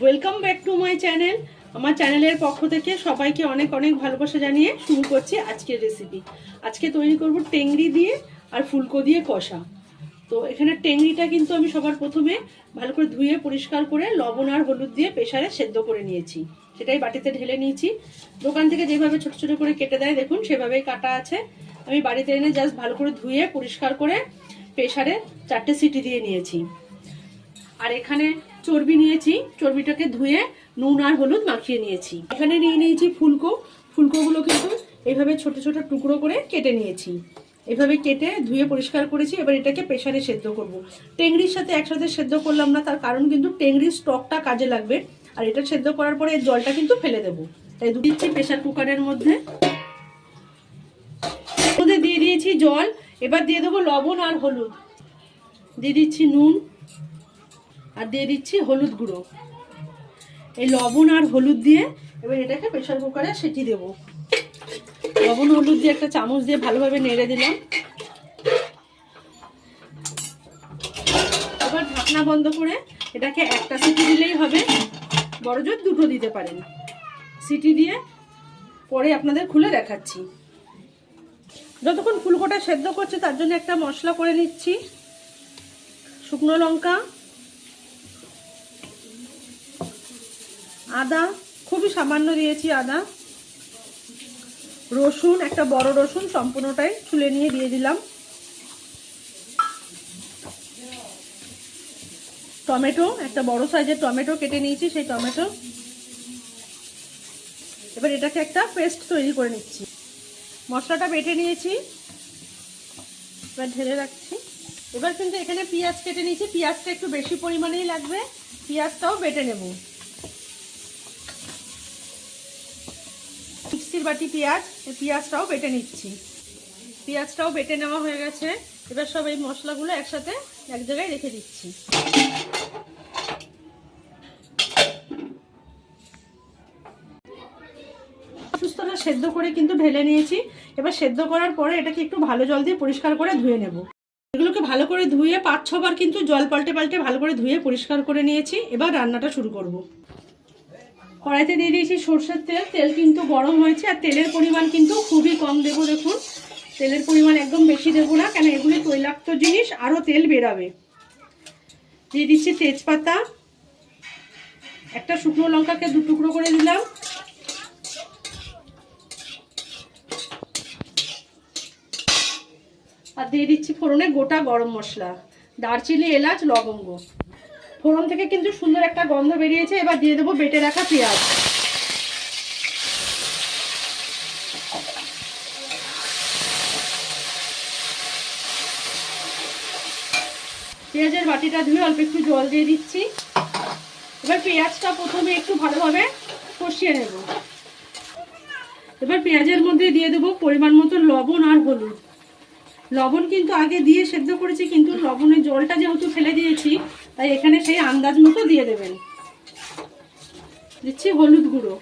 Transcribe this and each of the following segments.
Welcome back to my channel. আমার চ্যানেলের পক্ষ থেকে সবাইকে অনেক অনেক ভালোবাসা জানিয়ে শুরু করছি আজকের রেসিপি। আজকে তৈরি করব টেংরি দিয়ে আর ফুলকো দিয়ে কষা। তো এখানে টেংরিটা কিন্তু আমি সবার প্রথমে ভালো করে ধুয়ে পরিষ্কার করে লবণ আর হলুদ দিয়ে প্রেসারে সেদ্ধ করে নিয়েছি, সেটাই বাটিতে ঢেলে নিয়েছি। দোকান থেকে যেভাবে ছোট ছোট করে কেটে দেয় দেখুন সেভাবেই কাটা আছে। আমি বাড়িতে এনে জাস্ট ভালো করে ধুয়ে পরিষ্কার করে প্রেসারে 4টে সিটি দিয়ে নিয়েছি। আর এখানে চর্বি নিয়েছি, চর্বিটাকে ধুয়ে নুন আর হলুদ মাখিয়ে নিয়েছি। এখানে নিয়ে নিয়েছি ফুলকোগুলো কিন্তু এইভাবে ছোট ছোট টুকরো করে কেটে নিয়েছি, এভাবে কেটে ধুয়ে পরিষ্কার করেছি। এবার এটাকে প্রেসারে সেদ্ধ করব। টেংরির সাথে একসাথে সেদ্ধ করলাম না, তার কারণ কিন্তু টেংরির স্টকটা কাজে লাগবে, আর এটা সেদ্ধ করার পরে এর জলটা কিন্তু ফেলে দেবো। তাই দিচ্ছি প্রেসার কুকারের মধ্যে দিয়ে দিয়েছি জল। এবার দিয়ে দেবো লবণ আর হলুদ, দিয়ে দিচ্ছি নুন আর দিয়ে দিচ্ছি হলুদ গুঁড়ো। এই লবণ আর হলুদ দিয়ে এবার এটাকে প্রেসার কুকারে সিটি দেব। লবণ হলুদ দিয়ে একটা চামচ দিয়ে ভালোভাবে নেড়ে দিলাম। এবার ঢাকনা বন্ধ করে এটাকে একটা সিটি দিলেই হবে, বড় জোর দুটো দিতে পারেন। সিটি দিয়ে পরে আপনাদের খুলে দেখাচ্ছি। যতক্ষণ ফুলকোটা সেদ্ধ করছে তার জন্য একটা মশলা করে নিচ্ছি। শুকনো লঙ্কা, আদা খুবই সামান্য দিয়েছি আদা, রসুন একটা বড় রসুন সম্পূর্ণটাই ছুলে নিয়ে দিয়ে দিলাম, টমেটো একটা বড় সাইজের টমেটো কেটে নিয়েছি সেই টমেটো। এবার এটাকে একটা পেস্ট তৈরি করে নিচ্ছি। মশলাটা বেটে নিয়েছি, এবার ঢেলে রাখছি। এবার কিন্তু এখানে পেঁয়াজ কেটে নিয়েছি, পেঁয়াজটা একটু বেশি পরিমাণেই লাগবে, পেঁয়াজটাও বেটে নেব। মিক্সির বাটি পেঁয়াজটাও বেটে নিচ্ছি। পেঁয়াজটাও বেটে নেওয়া হয়ে গেছে। এবার সব এই মশলাগুলো একসাথে এক জায়গায় রেখে দিচ্ছি। সুস্থটা সেদ্ধ করে কিন্তু ঢেলে নিয়েছি। এবার সেদ্ধ করার পরে এটাকে একটু ভালো জল দিয়ে পরিষ্কার করে ধুয়ে নেব। এগুলোকে ভালো করে ধুয়ে 5-6 বার কিন্তু জল পাল্টে পাল্টে ভালো করে ধুয়ে পরিষ্কার করে নিয়েছি। এবার রান্নাটা শুরু করব। কড়াইতে দিয়ে দিয়েছি সরষের তেল। তেল কিন্তু গরম হয়েছে, আর তেলের পরিমাণ কিন্তু খুবই কম দেবো। দেখুন তেলের পরিমাণ একদম বেশি দেবো না, কেন এগুলি তৈলাক্ত জিনিস, আরও তেল বেরাবে। দিয়ে দিচ্ছি তেজপাতা, একটা শুকনো লঙ্কাকে 2 টুকরো করে দিলাম, আর দিয়ে দিচ্ছি ফোড়নে গোটা গরম মশলা, দারচিনি, এলাচ, লবঙ্গ। ফোড়ন থেকে কিন্তু সুন্দর একটা গন্ধ বেরিয়েছে। এবার দিয়ে দেবো বেটে রাখা পেঁয়াজ। পেঁয়াজের বাটিটা ধুয়ে অল্প একটু জল দিয়ে দিচ্ছি। এবার পেঁয়াজটা প্রথমে একটু ভালোভাবে কষিয়ে নেব। এবার পেঁয়াজের মধ্যে দিয়ে দেবো পরিমাণ মতো লবণ আর হলুদ। লবণ কিন্তু আগে দিয়ে সেদ্ধ করেছি, কিন্তু লবণের জলটা যেহেতু ফেলে দিয়েছি তাই এখানে সেই আন্দাজ মতো দিয়ে দেবেন। দিচ্ছি হলুদ গুঁড়ো।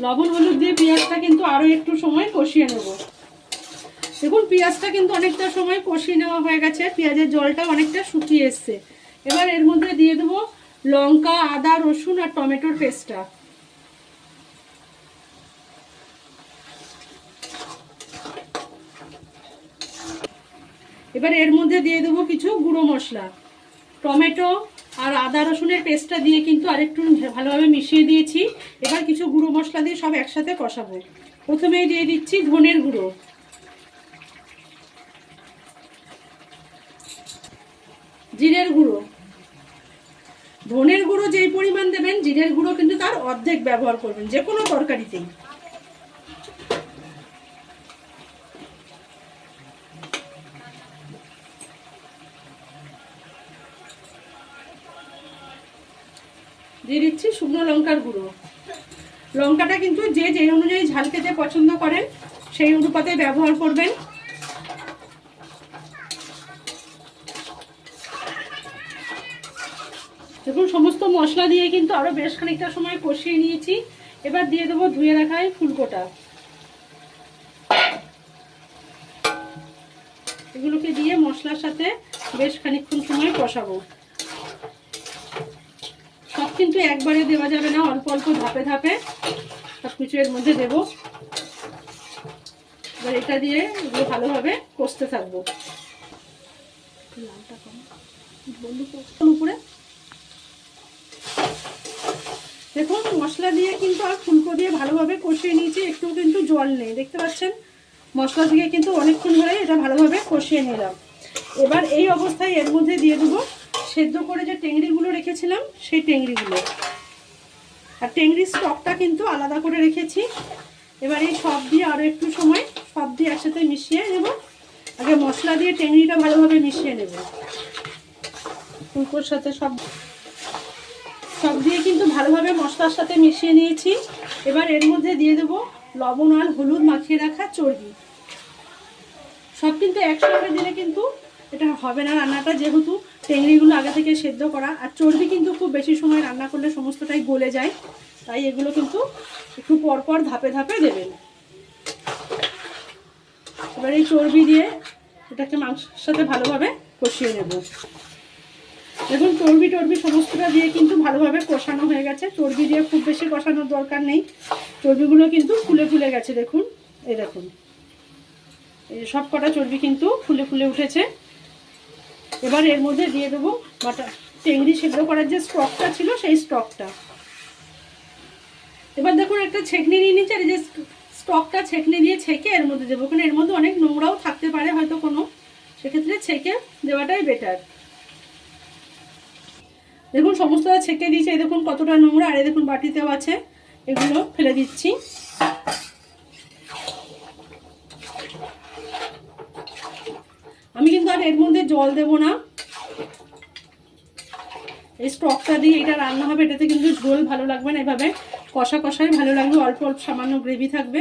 লবণ হলুদ দিয়ে পেঁয়াজটা কিন্তু আরও একটু সময় কষিয়ে নেব। দেখুন পেঁয়াজটা কিন্তু অনেকটা সময় কষিয়ে নেওয়া হয়ে গেছে, পেঁয়াজের জলটা অনেকটা শুকিয়ে এসছে। এবার এর মধ্যে দিয়ে দেবো লঙ্কা, আদা, রসুন আর টমেটোর পেস্টটা। এবার এর মধ্যে দিয়ে দেবো কিছু গুঁড়ো মশলা। টমেটো আর আদা রসুনের পেস্টটা দিয়ে কিন্তু আরেকটু ভালোভাবে মিশিয়ে দিয়েছি। এবার কিছু গুঁড়ো মশলা দিয়ে সব একসাথে কষাবো। প্রথমেই দিয়ে দিচ্ছি ধনের গুঁড়ো, জিরের গুঁড়ো। ধনের গুঁড়ো যেই পরিমাণ দেবেন, জিরের গুঁড়ো কিন্তু তার অর্ধেক ব্যবহার করবেন যে কোনো তরকারিতেই। দিয়ে দিচ্ছি শুকনো লঙ্কার গুঁড়ো। লঙ্কাটা কিন্তু যে যে অনুযায়ী ঝাল খেতে পছন্দ করেন সেই অনুপাতে ব্যবহার করবেন। দেখুন সমস্ত মশলা দিয়ে কিন্তু আরো বেশ খানিকটা সময় কষিয়ে নিয়েছি। এবার দিয়ে দেবো ধুয়ে রাখা ফুলকোটা। এগুলোকে দিয়ে মশলার সাথে বেশ খানিকক্ষণ সময় কষাবো। সব কিন্তু একবারে দেওয়া যাবে না, অল্প অল্প ধাপে ধাপে সব কিছু এর মধ্যে দেবো। এবার এটা দিয়ে এগুলো ভালোভাবে কষতে থাকবো। উপরে দেখুন মশলা দিয়ে কিন্তু আর ফুলকো দিয়ে ভালোভাবে কষিয়ে নিয়েছি, একটু কিন্তু জল নেই, দেখতে পাচ্ছেন মশলা দিয়ে কিন্তু অনেকক্ষণ ধরে এটা ভালোভাবে কষিয়ে নিলাম। এবার এই অবস্থায় এর মধ্যে দিয়ে দেবো সেদ্ধ করে যে টেংরিগুলো রেখেছিলাম সেই টেংরিগুলো, আর টেংরির স্টকটা কিন্তু আলাদা করে রেখেছি। এবার এই সব দিয়ে আরও একটু সময় সব দিয়ে একসাথে মিশিয়ে নেব। আগে মশলা দিয়ে টেংরিটা ভালোভাবে মিশিয়ে নেব ফুলকোর সাথে, সব দিয়ে কিন্তু ভালোভাবে মশলার সাথে মিশিয়ে নিয়েছি। এবার এর মধ্যে দিয়ে দেবো লবণ আর হলুদ মাখিয়ে রাখা চর্বি। সব কিন্তু একসঙ্গে দিলে কিন্তু এটা হবে না রান্নাটা, যেহেতু টেংরিগুলো আগে থেকে সেদ্ধ করা, আর চর্বি কিন্তু খুব বেশি সময় রান্না করলে সমস্তটাই গলে যায়, তাই এগুলো কিন্তু একটু পরপর ধাপে ধাপে দেবেন। এবার এই চর্বি দিয়ে এটাকে মাংসের সাথে ভালোভাবে কষিয়ে নেব। দেখুন চর্বি টর্বি সমস্তটা দিয়ে কিন্তু ভালোভাবে কষানো হয়ে গেছে। চর্বি দিয়ে খুব বেশি কষানোর দরকার নেই, চর্বিগুলো কিন্তু ফুলে ফুলে গেছে। দেখুন এই দেখুন এই সব কটা চর্বি কিন্তু ফুলে ফুলে উঠেছে। এবার এর মধ্যে দিয়ে দেবো বাটা টেংরি সেদ্ধ করার যে স্টকটা ছিল সেই স্টকটা। এবার দেখুন একটা ছেঁকনি নিয়ে নিচ্ছে, আর এই যে স্টকটা ছেঁকনি দিয়ে ছেঁকে এর মধ্যে দেবো, কারণ এর মধ্যে অনেক নোংরাও থাকতে পারে হয়তো কোনো, সেক্ষেত্রে ছেঁকে দেওয়াটাই বেটার। দেখুন সমস্তটা ছেঁকে দিয়েছে, এই দেখুন কতটা নোংরা, আর এই দেখুন বাটিতেও আছে, এগুলো ফেলে দিচ্ছি। আমি কিন্তু আর এর মধ্যে জল দেব না, এই স্টকটা দিয়ে এটা রান্না হবে, এটাতে কিন্তু ঝোল ভালো লাগবে না, এভাবে কষা কষাই ভালো লাগবে, অল্প অল্প সামান্য গ্রেভি থাকবে।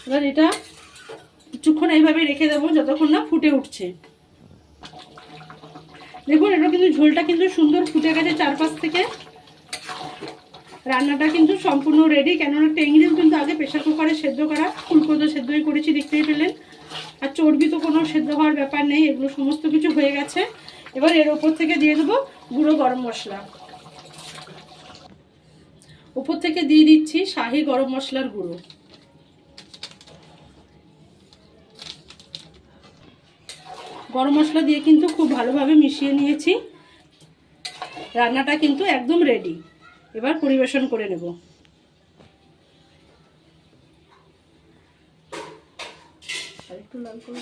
এবার এটা কিছুক্ষণ এইভাবে রেখে দেবো যতক্ষণ না ফুটে উঠছে। দেখুন এটা কিন্তু ঝোলটা কিন্তু সুন্দর ফুটে গেছে চারপাশ থেকে, রান্নাটা কিন্তু সম্পূর্ণ রেডি। কেননা টেংরিও কিন্তু আগে প্রেশার কুকারে সেদ্ধ করা, ফুলকো তো সেদ্ধই করেছি দেখতেই পেলেন, আর চর্বি তো কোনো সেদ্ধ হওয়ার ব্যাপার নেই, এগুলো সমস্ত কিছু হয়ে গেছে। এবার এর ওপর থেকে দিয়ে দেবো গুঁড়ো গরম মশলা, ওপর থেকে দিয়ে দিচ্ছি শাহি গরম মশলার গুঁড়ো। গরম মশলা দিয়ে কিন্তু খুব ভালোভাবে মিশিয়ে নিয়েছি, রান্নাটা কিন্তু একদম রেডি। এবার পরিবেশন করে নেব। আর একটু লাল করে